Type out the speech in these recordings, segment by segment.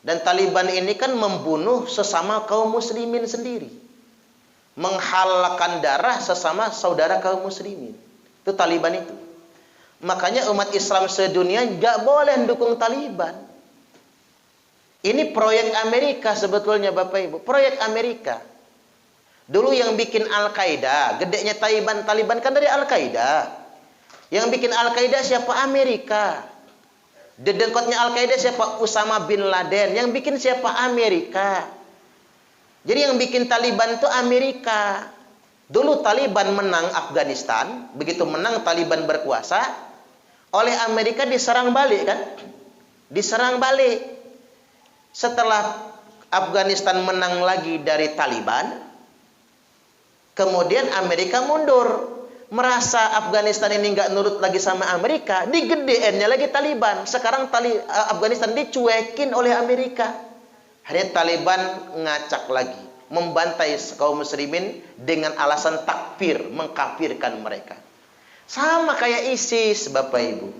Dan Taliban ini kan membunuh sesama kaum muslimin sendiri. Menghalalkan darah sesama saudara kaum muslimin. Itu Taliban itu. Makanya umat Islam sedunia nggak boleh mendukung Taliban. Ini proyek Amerika sebetulnya Bapak Ibu. Proyek Amerika. Dulu yang bikin Al-Qaeda, gedenya Taliban kan dari Al-Qaeda. Yang bikin Al-Qaeda siapa? Amerika. Dedengkotnya Al-Qaeda siapa? Usama bin Laden. Yang bikin siapa? Amerika. Jadi yang bikin Taliban itu Amerika. Dulu Taliban menang Afghanistan. Begitu menang Taliban berkuasa. Oleh Amerika diserang balik kan? Diserang balik. Setelah Afghanistan menang lagi dari Taliban. Kemudian Amerika mundur. Merasa Afghanistan ini nggak nurut lagi sama Amerika, digedeannya lagi Taliban. Sekarang Afghanistan dicuekin oleh Amerika. Akhirnya Taliban ngacak lagi, membantai kaum muslimin dengan alasan takfir, mengkafirkan mereka. Sama kayak ISIS, Bapak Ibu.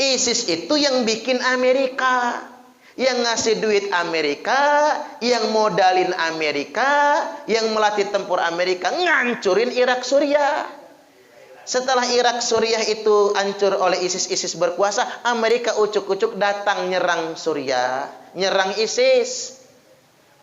ISIS itu yang bikin Amerika, yang ngasih duit Amerika, yang modalin Amerika, yang melatih tempur Amerika, ngancurin Irak Suriah. Setelah Irak Suriah itu hancur oleh ISIS berkuasa, Amerika ucuk-ucuk datang nyerang Suriah, nyerang ISIS.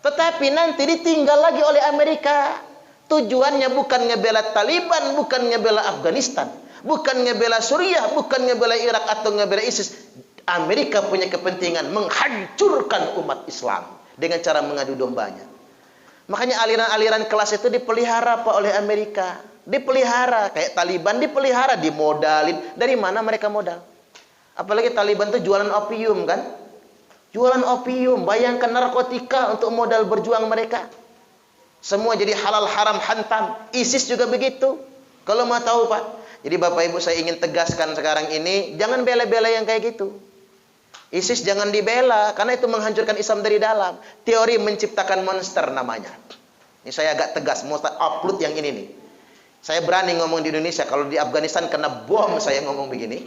Tetapi nanti ditinggal lagi oleh Amerika. Tujuannya bukan ngebela Taliban, bukan ngebela Afghanistan, bukan ngebela Suriah, bukan ngebela Irak atau ngebela ISIS. Amerika punya kepentingan menghancurkan umat Islam dengan cara mengadu dombanya. Makanya aliran-aliran kelas itu dipelihara Pak oleh Amerika. Dipelihara, kayak Taliban dipelihara, dimodalin. Dari mana mereka modal? Apalagi Taliban itu jualan opium kan? Jualan opium, bayangkan narkotika untuk modal berjuang mereka. Semua jadi halal haram hantam. ISIS juga begitu. Kalau mau tahu Pak. Jadi Bapak Ibu saya ingin tegaskan sekarang ini, jangan bela-bela yang kayak gitu. ISIS jangan dibela, karena itu menghancurkan Islam dari dalam. Teori menciptakan monster namanya. Ini saya agak tegas, mau upload yang ini nih. Saya berani ngomong di Indonesia. Kalau di Afghanistan kena bom saya ngomong begini.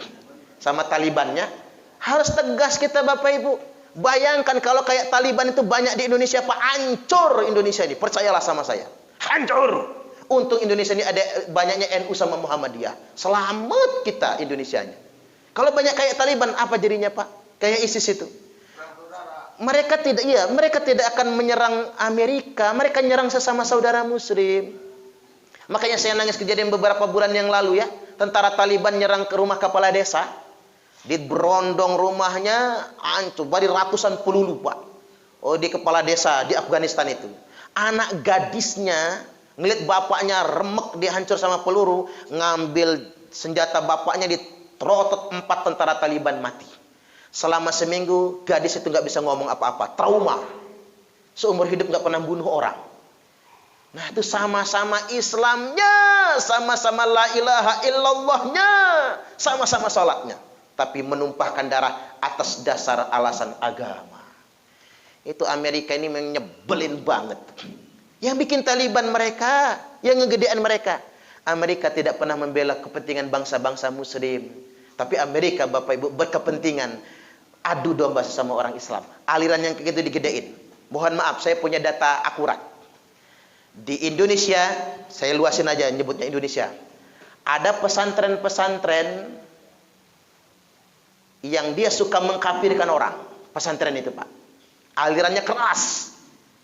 Sama Talibannya. Harus tegas kita Bapak Ibu. Bayangkan kalau kayak Taliban itu banyak di Indonesia Pak. Hancur Indonesia ini. Percayalah sama saya. Hancur. Untung Indonesia ini ada banyaknya NU sama Muhammadiyah. Selamat kita Indonesianya. Kalau banyak kayak Taliban apa jadinya Pak? Kayak ISIS itu. Mereka tidak akan menyerang Amerika. Mereka nyerang sesama saudara muslim. Makanya saya nangis kejadian beberapa bulan yang lalu ya. Tentara Taliban nyerang ke rumah kepala desa. Diberondong rumahnya, hancur. Bari ratusan peluru Pak. Oh di kepala desa di Afghanistan itu. Anak gadisnya, ngeliat bapaknya remek dihancur sama peluru. Ngambil senjata bapaknya diterotot 4 tentara Taliban mati. Selama seminggu gadis itu nggak bisa ngomong apa-apa. Trauma. Seumur hidup nggak pernah bunuh orang. Nah itu sama-sama Islamnya, sama-sama la ilaha illallahnya, sama-sama sholatnya. Tapi menumpahkan darah atas dasar alasan agama. Itu Amerika ini menyebelin banget. Yang bikin Taliban mereka, yang ngegedean mereka. Amerika tidak pernah membela kepentingan bangsa-bangsa muslim. Tapi Amerika Bapak Ibu berkepentingan adu domba sesama orang Islam. Aliran yang kayak gitu digedein. Mohon maaf saya punya data akurat. Di Indonesia, saya luasin aja nyebutnya Indonesia. Ada pesantren-pesantren yang dia suka mengkafirkan orang. Pesantren itu Pak. Alirannya keras.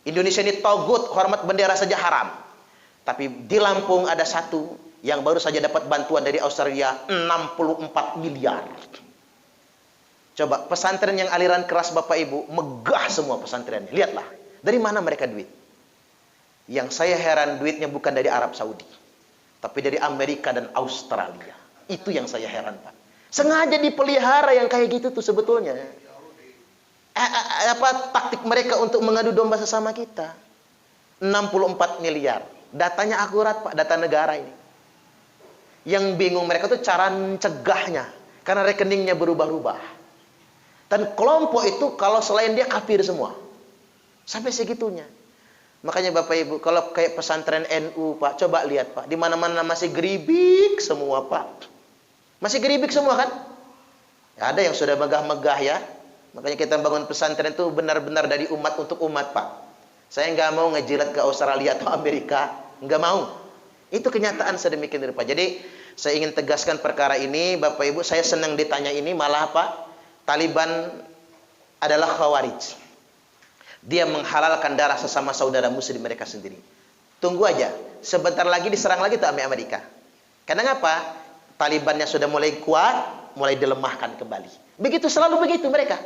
Indonesia ini togut, hormat bendera saja haram. Tapi di Lampung ada satu yang baru saja dapat bantuan dari Australia 64 miliar. Coba pesantren yang aliran keras Bapak Ibu, megah semua pesantrennya. Lihatlah, dari mana mereka duit? Yang saya heran duitnya bukan dari Arab Saudi, tapi dari Amerika dan Australia. Itu yang saya heran Pak. Sengaja dipelihara yang kayak gitu tuh sebetulnya. Taktik mereka untuk mengadu domba sesama kita. 64 miliar. Datanya akurat Pak, data negara ini. Yang bingung mereka tuh cara mencegahnya. Karena rekeningnya berubah-ubah. Dan kelompok itu kalau selain dia kafir semua. Sampai segitunya. Makanya Bapak Ibu, kalau kayak pesantren NU Pak, coba lihat Pak. Di mana-mana masih geribik semua Pak. Masih geribik semua kan? Ya, ada yang sudah megah-megah ya. Makanya kita bangun pesantren itu benar-benar dari umat untuk umat, Pak. Saya nggak mau ngejilat ke Australia atau Amerika, nggak mau. Itu kenyataan sedemikian rupa. Jadi saya ingin tegaskan perkara ini, Bapak Ibu. Saya senang ditanya ini, malah apa? Taliban adalah khawarij. Dia menghalalkan darah sesama saudara muslim mereka sendiri. Tunggu aja, sebentar lagi diserang lagi tuh Amerika. Karena apa? Talibannya sudah mulai kuat, mulai dilemahkan kembali. Begitu, selalu begitu mereka.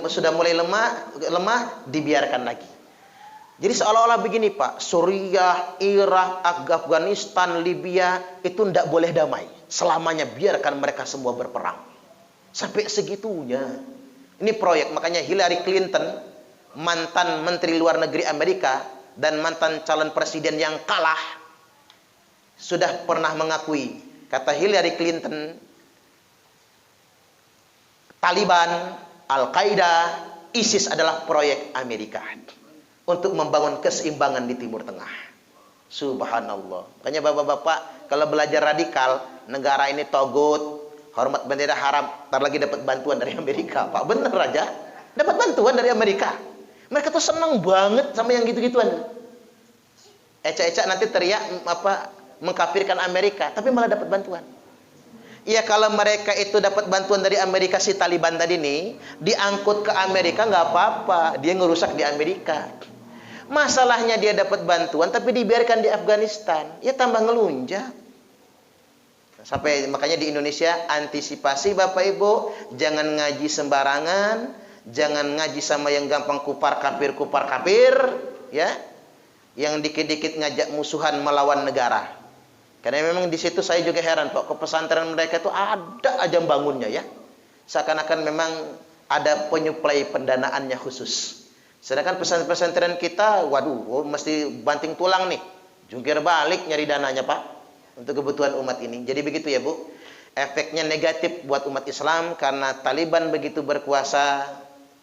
Sudah mulai lemah, dibiarkan lagi. Jadi seolah-olah begini, Pak, Suriah, Irak, Afghanistan, Libya itu tidak boleh damai. Selamanya biarkan mereka semua berperang. Sampai segitunya. Ini proyek, makanya Hillary Clinton, mantan Menteri Luar Negeri Amerika dan mantan calon presiden yang kalah, sudah pernah mengakui, kata Hillary Clinton, Taliban, Al-Qaeda, ISIS adalah proyek Amerika untuk membangun keseimbangan di Timur Tengah. Subhanallah. Makanya bapak-bapak, kalau belajar radikal, negara ini togut, hormat bendera haram, ntar lagi dapat bantuan dari Amerika. Pak, bener aja, dapat bantuan dari Amerika. Mereka tuh senang banget sama yang gitu-gituan. Ecak-ecak nanti teriak mengkafirkan Amerika, tapi malah dapat bantuan. Ya kalau mereka itu dapat bantuan dari Amerika, si Taliban tadi nih diangkut ke Amerika nggak apa-apa, dia ngerusak di Amerika. Masalahnya dia dapat bantuan tapi dibiarkan di Afghanistan, ya tambah ngelunjak. Sampai makanya di Indonesia antisipasi Bapak Ibu, jangan ngaji sembarangan, jangan ngaji sama yang gampang kupar kafir, ya, yang dikit-dikit ngajak musuhan melawan negara. Karena memang di situ saya juga heran, Pak, ke pesantren mereka itu ada aja bangunnya ya. Seakan-akan memang ada penyuplai pendanaannya khusus. Sedangkan pesantren kita, waduh, mesti banting tulang nih. Jungkir balik nyari dananya, Pak, untuk kebutuhan umat ini. Jadi begitu ya, Bu. Efeknya negatif buat umat Islam karena Taliban begitu berkuasa,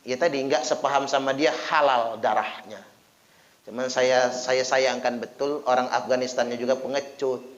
ya tadi nggak sepaham sama dia, halal darahnya. Cuman saya sayangkan betul orang Afghanistannya juga pengecut.